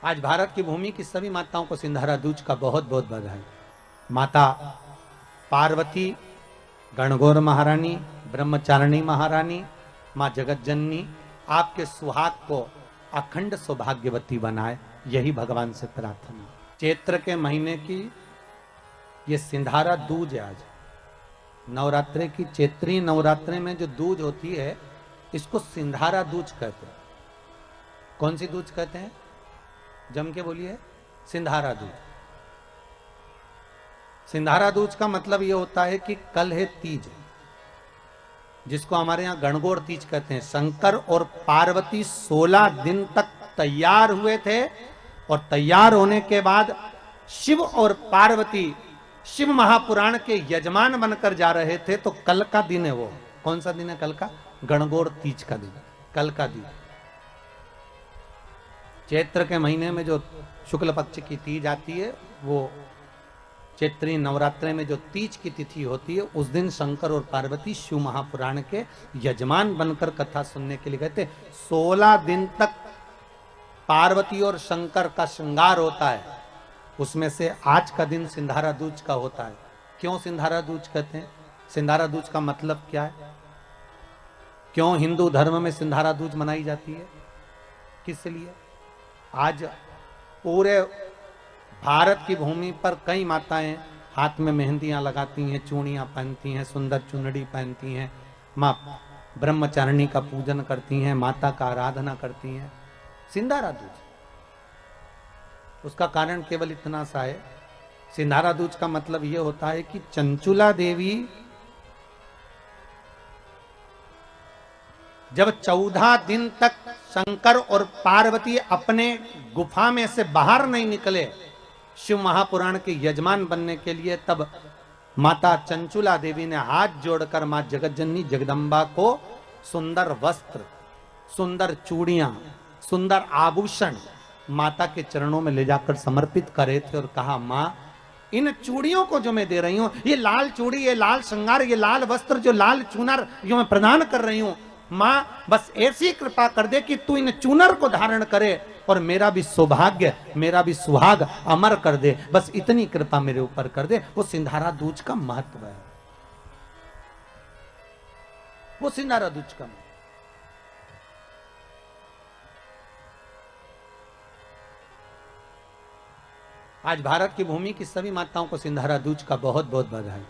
आज भारत की भूमि की सभी माताओं को सिंधारा दूज का बहुत बहुत बधाई। माता पार्वती, गणगौर महारानी, ब्रह्मचारिणी महारानी, माँ जगत जननी आपके सुहाग को अखंड सौभाग्यवती बनाए, यही भगवान से प्रार्थना। चैत्र के महीने की ये सिंधारा दूज है। आज नवरात्रे की चैत्री नवरात्रे में जो दूज होती है इसको सिंधारा दूज कहते हैं। कौन सी दूज कहते हैं? जम के बोलिए। सिंधारा दूज। सिंधारा दूज का मतलब यह होता है कि कल है तीज, जिसको हमारे यहां गणगौर तीज कहते हैं। शंकर और पार्वती 16 दिन तक तैयार हुए थे और तैयार होने के बाद शिव और पार्वती शिव महापुराण के यजमान बनकर जा रहे थे। तो कल का दिन है वो। कौन सा दिन है कल का? गणगौर तीज का दिन, कल का दिन। चैत्र के महीने में जो शुक्ल पक्ष की तीज आती है, वो चैत्री नवरात्रे में जो तीज की तिथि होती है, उस दिन शंकर और पार्वती शिव महापुराण के यजमान बनकर कथा सुनने के लिए गए थे। 16 दिन तक पार्वती और शंकर का श्रृंगार होता है। उसमें से आज का दिन सिंधारा दूज का होता है। क्यों सिंधारा दूज कहते हैं? सिंधारा दूज का मतलब क्या है? क्यों हिंदू धर्म में सिंधारा दूज मनाई जाती है? किस लिए? आज पूरे भारत की भूमि पर कई माताएं हाथ में मेहंदियां लगाती हैं, चूड़ियां पहनती हैं, सुंदर चुनरी पहनती हैं, मां ब्रह्मचारिणी का पूजन करती हैं, माता का आराधना करती हैं। सिंधारा दूज, उसका कारण केवल इतना सा है। सिंधारा दूज का मतलब यह होता है कि चंचुला देवी जब 14 दिन तक शंकर और पार्वती अपने गुफा में से बाहर नहीं निकले शिव महापुराण के यजमान बनने के लिए, तब माता चंचुला देवी ने हाथ जोड़कर मां जगतजननी जगदम्बा को सुंदर वस्त्र, सुंदर चूड़ियां, सुंदर आभूषण माता के चरणों में ले जाकर समर्पित करे थे और कहा, मां इन चूड़ियों को जो मैं दे रही हूं, ये लाल चूड़ी, ये लाल श्रृंगार, ये लाल वस्त्र, जो लाल चूनर जो मैं प्रदान कर रही हूं, मां बस ऐसी कृपा कर दे कि तू इन चूनर को धारण करे और मेरा भी सौभाग्य, मेरा भी सुहाग अमर कर दे। बस इतनी कृपा मेरे ऊपर कर दे। वो सिंधारा दूज का महत्व है। वो सिंधारा दूज का। आज भारत की भूमि की सभी माताओं को सिंधारा दूज का बहुत बहुत बधाई।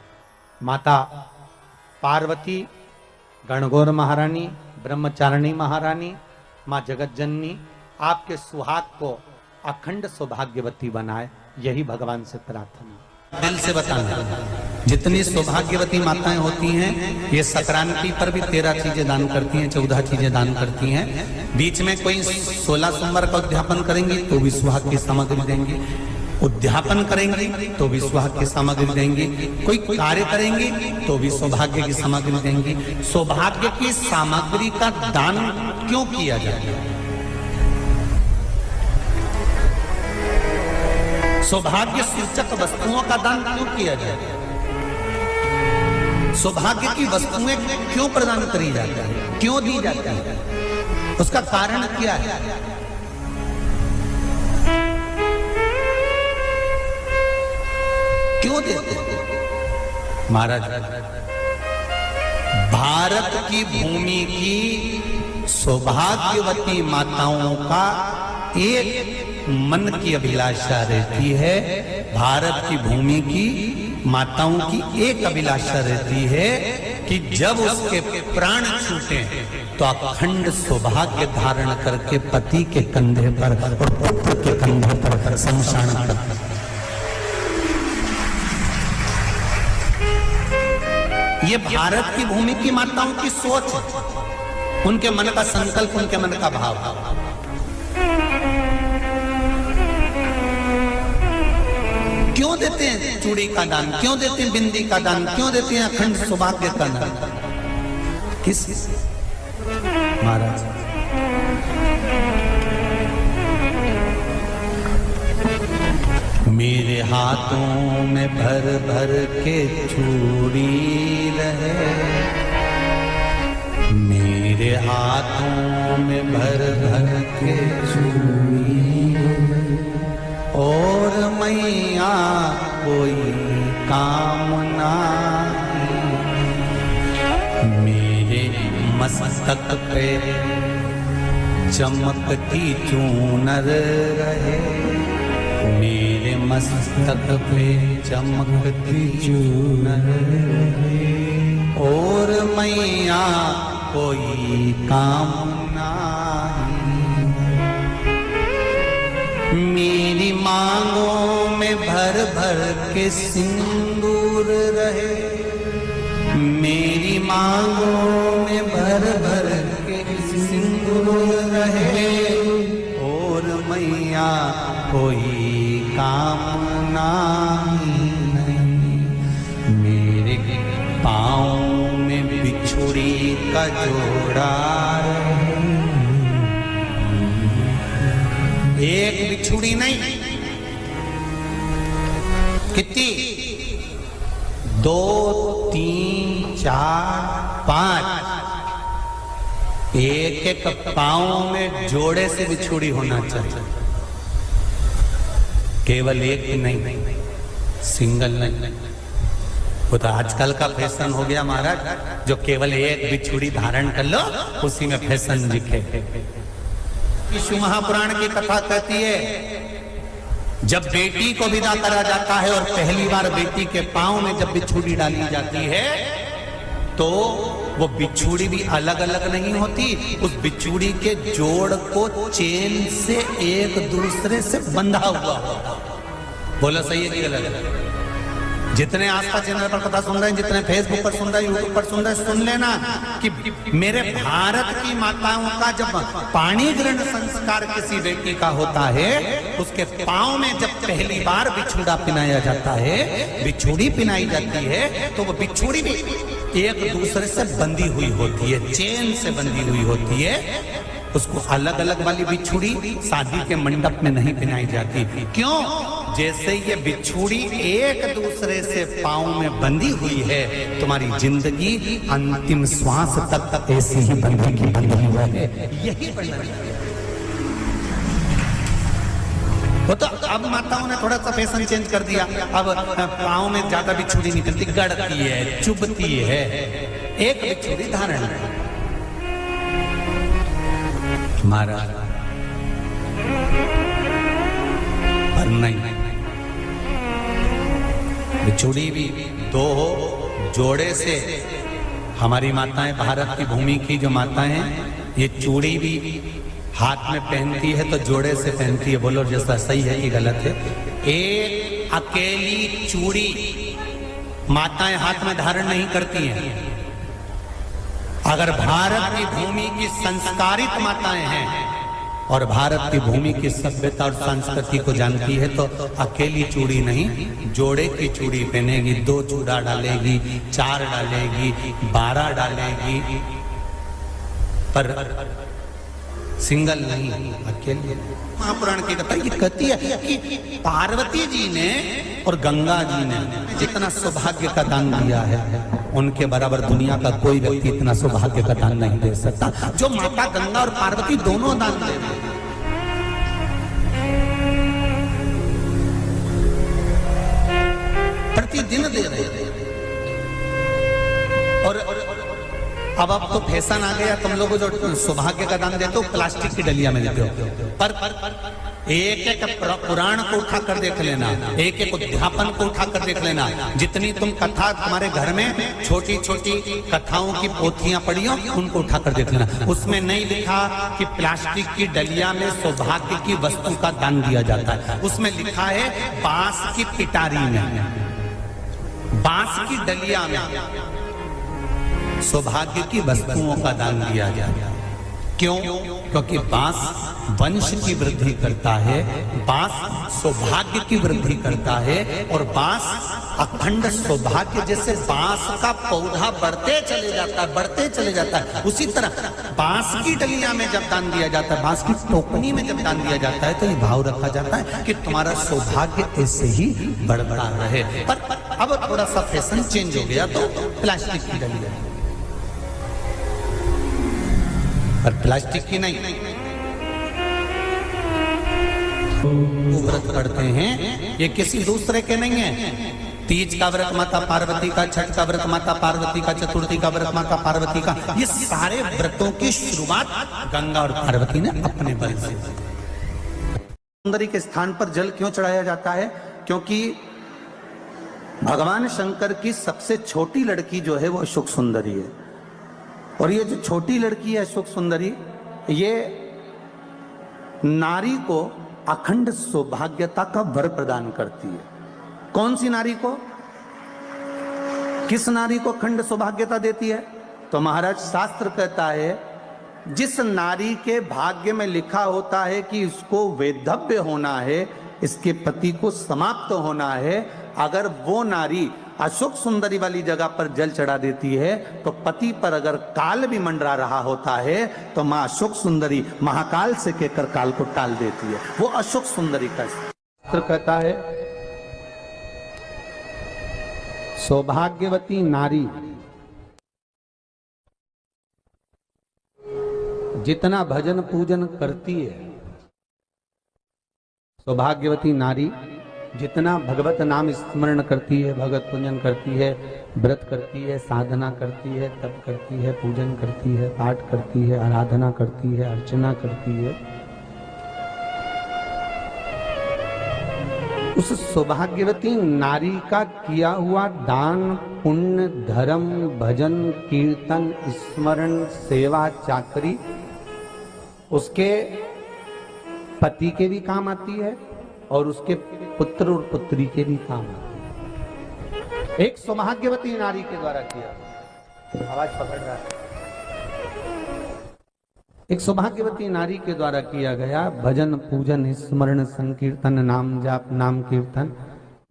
माता पार्वती, गणगौर महारानी, ब्रह्मचारिणी महारानी, मां जगत जननी आपके सुहाग को अखंड सौभाग्यवती बनाए, यही भगवान से प्रार्थना। दिल से बताना, जितनी सौभाग्यवती माताएं होती हैं, ये संक्रांति पर भी 13 चीजें दान करती हैं, 14 चीजें दान करती हैं। बीच में कोई 16 सोमवार का उद्यापन करेंगी तो भी सुहाग की सामग्री देंगी, उद्यापन करेंगी तो भी सुहाग की सामग्री देंगी, कोई कार्य करेंगी तो भी सौभाग्य की सामग्री देंगी। सौभाग्य की सामग्री का दान क्यों किया जाता है? सौभाग्य सूचक वस्तुओं का दान क्यों किया जाता है? सौभाग्य की वस्तुएं क्यों प्रदान करी जाती है, क्यों दी जाती है? उसका कारण क्या है? क्यों देते हैं? महाराज, भारत की भूमि की सौभाग्यवती माताओं का एक मन की अभिलाषा रहती है। भारत की भूमि की माताओं की एक अभिलाषा रहती है कि जब उसके प्राण छूटे तो अखंड सौभाग्य धारण करके पति के कंधे पर और पुत्र के कंधे पर शमशान करते। ये भारत की भूमि की माताओं की सोच है, उनके मन का संकल्प, उनके मन का भाव। क्यों देते हैं चूड़ी का दान? क्यों देते हैं बिंदी का दान? क्यों देते हैं अखंड सौभाग्य का दान? किस महाराज? मेरे हाथों में भर भर के चूड़ी रहे, मेरे हाथों में भर भर के चूड़ी कामना, मेरे मस्तक पे चमकती चूनर रहे, मेरे मस्तक पे चमकती चूनर रहे, और मैया कोई कामना मेरी मांगों में भर भर के सिंदूर रहे, मेरी मांगों में भर भर के सिंदूर रहे, और मैया कोई कामना नहीं, मेरे पाँव में बिछुड़ी का जोड़ा रहे, एक बिछुड़ी नहीं, कितनी? 2, 3, 4, 5, एक एक पाँव में जोड़े से बिछुड़ी होना चाहिए, केवल एक नहीं, सिंगल नहीं। वो तो आजकल का फैशन हो गया महाराज, जो केवल एक बिछुड़ी धारण कर लो उसी में फैशन दिखे। शिव महापुराण की कथा कहती है जब बेटी को विदा करा जाता है और पहली बार बेटी के पांव में जब बिछुड़ी डाली जाती है तो वो बिछुड़ी भी अलग अलग नहीं होती, उस बिछुड़ी के जोड़ को चेन से एक दूसरे से बंधा हुआ होता। बोलो सही है कि गलत? जितने आस्था चैनल पर कथा सुन रहे हैं, जितने फेसबुक पर सुन रहे हैं, यूट्यूब पर सुन रहे हैं, सुन लेना कि मेरे भारत की माताओं का जब पाणी ग्रहण संस्कार किसी व्यक्ति का होता है, उसके पांव में जब पहली बार बिछुड़ा पिनाया जाता है, बिछुड़ी पिनाई जाती है, तो वो बिछुड़ी भी एक दूसरे से बंधी हुई होती है, चेन से बंधी हुई होती है। उसको अलग अलग वाली बिछुड़ी शादी के मंडप में नहीं पिनाई जाती। क्यों? जैसे ये बिछुड़ी एक दूसरे से पांव में बंधी हुई है, तुम्हारी जिंदगी अंतिम श्वास तक ऐसी ही बंधी हुई है, यही वो तो अब माताओं ने थोड़ा सा फैशन चेंज कर दिया, अब पांव में ज्यादा बिछुड़ी नहीं बनती, गड़ती है, चुभती है, एक बिछुड़ी धारण है। महाराज पर नहीं, बिछुड़ी भी दो हो, जोड़े से। हमारी माताएं, भारत की भूमि की जो माताएं हैं, ये चूड़ी भी हाथ में पहनती है तो जोड़े से पहनती है। बोलो जैसा सही है कि गलत है? एक अकेली चूड़ी माताएं हाथ में धारण नहीं करती हैं। अगर भारत की भूमि की संस्कारित माताएं हैं और भारत की भूमि की सभ्यता और संस्कृति को जानती है तो अकेली चूड़ी नहीं, जोड़े की चूड़ी पहनेगी, 2 चूड़ा डालेगी, 4 डालेगी, 12 डालेगी, पर सिंगल नहीं, अकेले। महापुराण की कथा ये कहती है कि पार्वती जी ने और गंगा जी ने जितना सौभाग्य का दान दिया है, उनके बराबर दुनिया का कोई व्यक्ति इतना सौभाग्य का दान नहीं दे सकता जो माता गंगा और पार्वती दोनों दान दे रहे हैं। प्रतिदिन दे रहे हैं। और अब तो फैशन आ गया, तुम लोग जो सौभाग्य का दान देते हो प्लास्टिक की डलिया में देते हो, पर एक एक पुराण को उठा कर देख लेना, एक एक उद्यापन को उठा कर देख लेना, जितनी तुम कथा तुम्हारे घर में छोटी छोटी कथाओं की पोथियां पड़ी हो, उनको उठा कर देख लेना। उसमें नहीं लिखा कि प्लास्टिक की डलिया में सौभाग्य की वस्तु का दान दिया जाता है, उसमें लिखा है बांस की पिटारी में, बांस की डलिया में सौभाग्य की वस्तुओं का दान दिया जाए। क्यों? क्योंकि बांस वंश की वृद्धि करता है, बांस सौभाग्य की वृद्धि करता है, और बांस अखंड सौभाग्य, जैसे बांस का पौधा बढ़ते चले जाता है, बढ़ते चले जाता है, उसी तरह बांस की डलिया में जब दान दिया जाता है, बांस की टोकनी में जब दान दिया जाता है, तो ये भाव रखा जाता है कि तुम्हारा सौभाग्य ऐसे ही बढ़ता रहे। पर अब थोड़ा सा फैशन चेंज हो गया तो प्लास्टिक की डलिया, पर प्लास्टिक की नहीं। व्रत करते हैं ये किसी दूसरे के नहीं है, तीज का व्रत माता पार्वती का, छठ का व्रत माता पार्वती का, चतुर्थी का व्रत माता पार्वती का, ये सारे व्रतों की शुरुआत गंगा और पार्वती ने अपने बल से। सुंदरी के स्थान पर जल क्यों चढ़ाया जाता है? क्योंकि भगवान शंकर की सबसे छोटी लड़की जो है वो अशोक सुंदरी है, और ये जो छोटी लड़की है अशोक सुंदरी, ये नारी को अखंड सौभाग्यता का वर प्रदान करती है। कौन सी नारी को? किस नारी को अखंड सौभाग्यता देती है? तो महाराज शास्त्र कहता है, जिस नारी के भाग्य में लिखा होता है कि इसको वैधव्य होना है, इसके पति को समाप्त होना है, अगर वो नारी अशोक सुंदरी वाली जगह पर जल चढ़ा देती है तो पति पर अगर काल भी मंडरा रहा होता है तो मां अशोक सुंदरी महाकाल से कहकर काल को टाल देती है। वो अशोक सुंदरी का शास्त्र कहता है, सौभाग्यवती नारी जितना भजन पूजन करती है, सौभाग्यवती नारी जितना भगवत नाम स्मरण करती है, भगवत पूजन करती है, व्रत करती है, साधना करती है, तप करती है, पूजन करती है, पाठ करती है, आराधना करती है, अर्चना करती है, उस सौभाग्यवती नारी का किया हुआ दान, पुण्य, धर्म, भजन, कीर्तन, स्मरण, सेवा, चाकरी उसके पति के भी काम आती है और उसके पुत्र और पुत्री के भी काम आती है। एक सौभाग्यवती नारी के द्वारा किया, आवाज पकड़ रहा है, एक सौभाग्यवती नारी के द्वारा किया गया भजन, पूजन, स्मरण, संकीर्तन, नाम जाप, नाम कीर्तन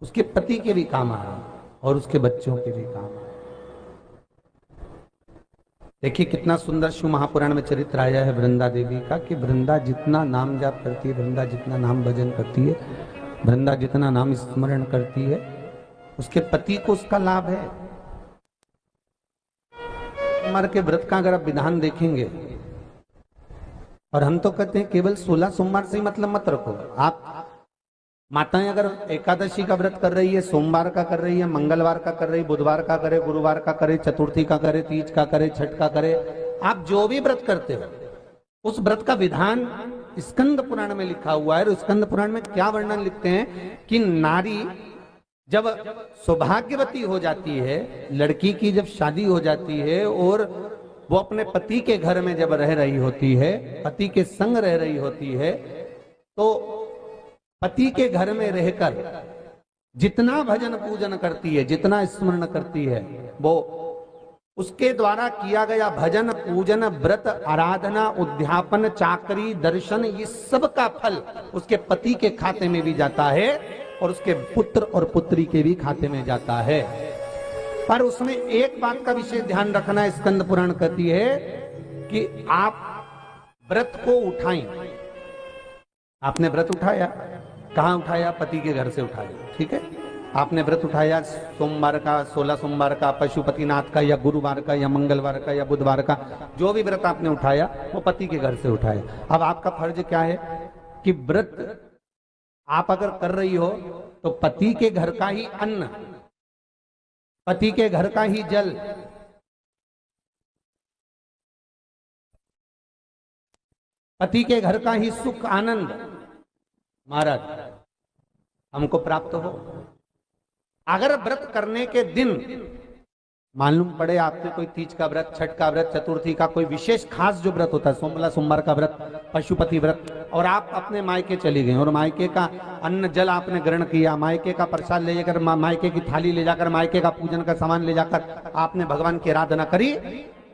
उसके पति के भी काम आ रहा है और उसके बच्चों के भी काम आ रहा है। देखिए कितना सुंदर शिव महापुराण में चरित्र आया है वृंदा देवी का, कि वृंदा जितना नाम जाप करती है, वृंदा जितना नाम भजन करती है, वृंदा जितना नाम स्मरण करती है, उसके पति को उसका लाभ है। सोमवार के व्रत का अगर आप विधान देखेंगे, और हम तो कहते हैं केवल 16 सोमवार से ही मतलब मत रखो। आप माताएं अगर एकादशी का व्रत कर रही है, सोमवार का कर रही है, मंगलवार का कर रही है, बुधवार का करे, गुरुवार का करे, चतुर्थी का करे, तीज का करे, छठ का करे, आप जो भी व्रत करते हो उस व्रत का विधान स्कंद पुराण में लिखा हुआ है। और स्कंद पुराण में क्या वर्णन लिखते हैं कि नारी जब सौभाग्यवती हो जाती है, लड़की की जब शादी हो जाती है और वो अपने पति के घर में जब रह रही होती है, पति के संग रह रही होती है, तो पति के घर में रहकर जितना भजन पूजन करती है, जितना स्मरण करती है, वो उसके द्वारा किया गया भजन, पूजन, व्रत, आराधना, उद्यापन, चाकरी, दर्शन, ये सब का फल उसके पति के खाते में भी जाता है और उसके पुत्र और पुत्री के भी खाते में जाता है। पर उसमें एक बात का विशेष ध्यान रखना, स्कंद पुराण कहती है कि आप व्रत को उठाएं। आपने व्रत उठाया, कहां उठाया? पति के घर से उठाया, ठीक है। आपने व्रत उठाया सोमवार का, 16 सोमवार का, पशुपतिनाथ का, या गुरुवार का, या मंगलवार का, या बुधवार का, जो भी व्रत आपने उठाया वो पति के घर से उठाया। अब आपका फर्ज क्या है कि व्रत आप अगर कर रही हो तो पति के घर का ही अन्न, पति के घर का ही जल, पति के घर का ही सुख आनंद महाराज हमको प्राप्त हो। अगर व्रत करने के दिन मालूम पड़े आपके कोई तीज का व्रत, छठ का व्रत, चतुर्थी का कोई विशेष खास जो व्रत होता है, सोमवार का व्रत, पशुपति व्रत, और आप अपने मायके चली गए और मायके का अन्न जल आपने ग्रहण किया, मायके का प्रसाद ले जाकर, मायके की थाली ले जाकर, मायके का पूजन का सामान ले जाकर आपने भगवान की आराधना करी,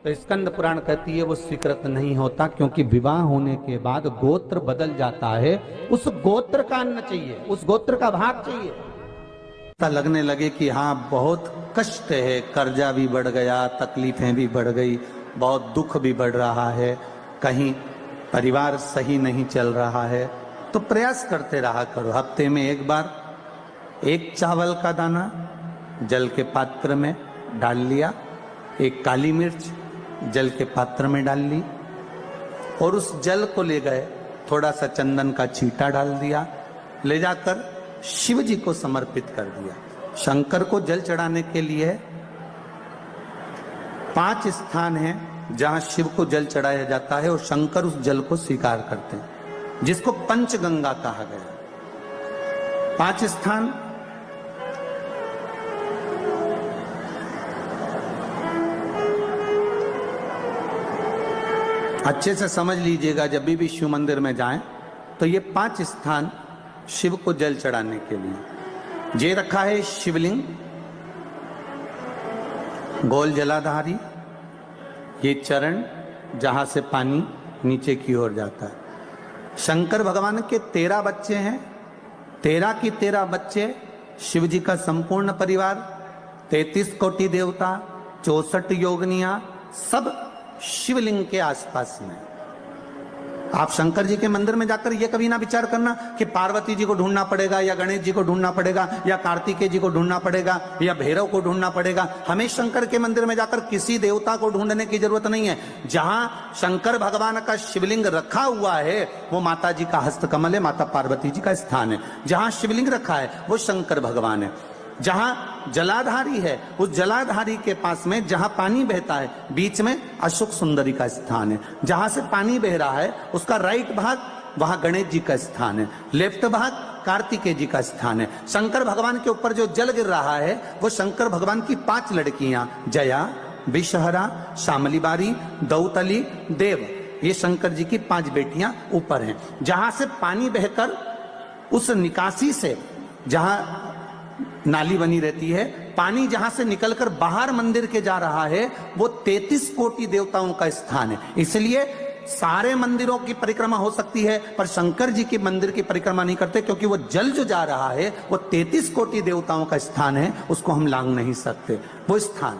तो स्कंद पुराण कहती है वो स्वीकृत नहीं होता, क्योंकि विवाह होने के बाद गोत्र बदल जाता है। उस गोत्र का अन्न चाहिए, उस गोत्र का भाग चाहिए। लगने लगे कि हाँ बहुत कष्ट है, कर्जा भी बढ़ गया, तकलीफें भी बढ़ गई, बहुत दुख भी बढ़ रहा है, कहीं परिवार सही नहीं चल रहा है, तो प्रयास करते रहा करो। हफ्ते में एक बार एक चावल का दाना जल के पात्र में डाल लिया, एक काली मिर्च जल के पात्र में डाल ली, और उस जल को ले गए, थोड़ा सा चंदन का छींटा डाल दिया, ले जाकर शिव जी को समर्पित कर दिया। शंकर को जल चढ़ाने के लिए 5 स्थान हैं जहां शिव को जल चढ़ाया जाता है और शंकर उस जल को स्वीकार करते हैं, जिसको पंचगंगा कहा गया। 5 स्थान अच्छे से समझ लीजिएगा, जब भी शिव मंदिर में जाएं तो ये 5 स्थान शिव को जल चढ़ाने के लिए ये रखा है। शिवलिंग, गोल जलाधारी, ये चरण जहां से पानी नीचे की ओर जाता है। शंकर भगवान के 13 बच्चे हैं, 13 की 13 बच्चे, शिव जी का संपूर्ण परिवार, 33 कोटि देवता, 64 योगनियां, सब शिवलिंग के आसपास में। आप शंकर जी के मंदिर में जाकर यह कभी ना विचार करना कि पार्वती जी को ढूंढना पड़ेगा या गणेश जी को ढूंढना पड़ेगा या कार्तिकेय जी को ढूंढना पड़ेगा या भैरव को ढूंढना पड़ेगा। हमें शंकर के मंदिर में जाकर किसी देवता को ढूंढने की जरूरत नहीं है। जहां शंकर भगवान का शिवलिंग रखा हुआ है वो माता जी का हस्तकमल है, माता पार्वती जी का स्थान है। जहां शिवलिंग रखा है वो शंकर भगवान है। जहां जलाधारी है उस जलाधारी के पास में जहां पानी बहता है बीच में अशोक सुंदरी का स्थान है। जहां से पानी बह रहा है उसका राइट भाग वहां गणेश जी का स्थान है, लेफ्ट भाग कार्तिकेय जी का स्थान है। शंकर भगवान के ऊपर जो जल गिर रहा है वो शंकर भगवान की 5 लड़कियां जया, विषहरा, शामली बारी, दौतली, देव, ये शंकर जी की 5 बेटियां ऊपर हैं। जहां से पानी बहकर उस निकासी से, जहां नाली बनी रहती है, पानी जहां से निकलकर बाहर मंदिर के जा रहा है वो 33 कोटि देवताओं का स्थान है। इसलिए सारे मंदिरों की परिक्रमा हो सकती है पर शंकर जी के मंदिर की परिक्रमा नहीं करते, क्योंकि वो जल जो जा रहा है वो 33 कोटि देवताओं का स्थान है, उसको हम लांघ नहीं सकते। वो स्थान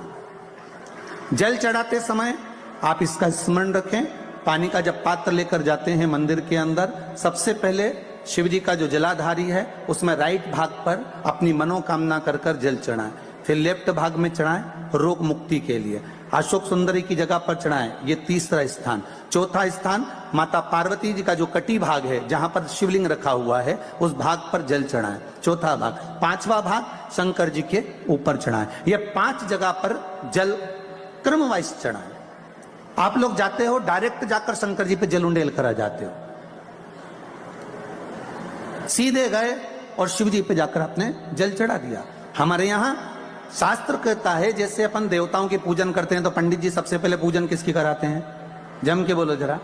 जल चढ़ाते समय आप इसका स्मरण रखें। पानी का जब पात्र लेकर जाते हैं मंदिर के अंदर, सबसे पहले शिव जी का जो जलाधारी है उसमें राइट भाग पर अपनी मनोकामना कर कर जल चढ़ाएं, फिर लेफ्ट भाग में चढ़ाएं रोग मुक्ति के लिए। अशोक सुंदरी की जगह पर चढ़ाएं, ये तीसरा स्थान। चौथा स्थान माता पार्वती जी का जो कटी भाग है जहां पर शिवलिंग रखा हुआ है उस भाग पर जल चढ़ाएं, चौथा भाग। 5वां भाग शंकर जी के ऊपर चढ़ाएं। ये 5 जगह पर जल क्रम वाइज चढ़ाएं। आप लोग जाते हो डायरेक्ट जाकर शंकर जी पे जल उंडेल करा जाते हो, सीधे गए और शिव जी पे जाकर आपने जल चढ़ा दिया। हमारे यहाँ शास्त्र कहता है जैसे अपन देवताओं की पूजन करते हैं तो पंडित जी सबसे पहले पूजन किसकी कराते हैं? जम के बोलो जरा,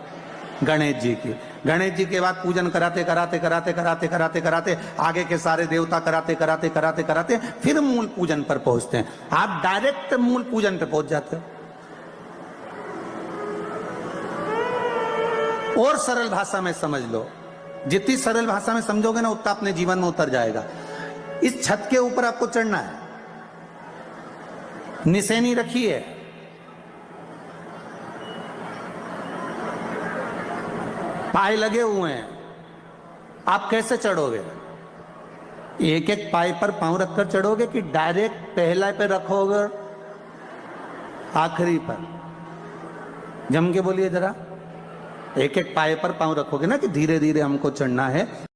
गणेश जी की। गणेश जी के बाद पूजन कराते कराते कराते कराते कराते कराते आगे के सारे देवता कराते कराते कराते कराते फिर मूल पूजन पर पहुंचते हैं। आप डायरेक्ट मूल पूजन पे पहुंच जाते हो। और सरल भाषा में समझ लो, जितनी सरल भाषा में समझोगे ना उतना अपने जीवन में उतर जाएगा। इस छत के ऊपर आपको चढ़ना है, निशानी रखी है, पाए लगे हुए हैं, आप कैसे चढ़ोगे? एक एक पाए पर पांव रखकर चढ़ोगे कि डायरेक्ट पहला पे रखोगे आखिरी पर? जम के बोलिए जरा, एक एक पाए पर पांव रखोगे ना कि धीरे धीरे हमको चढ़ना है।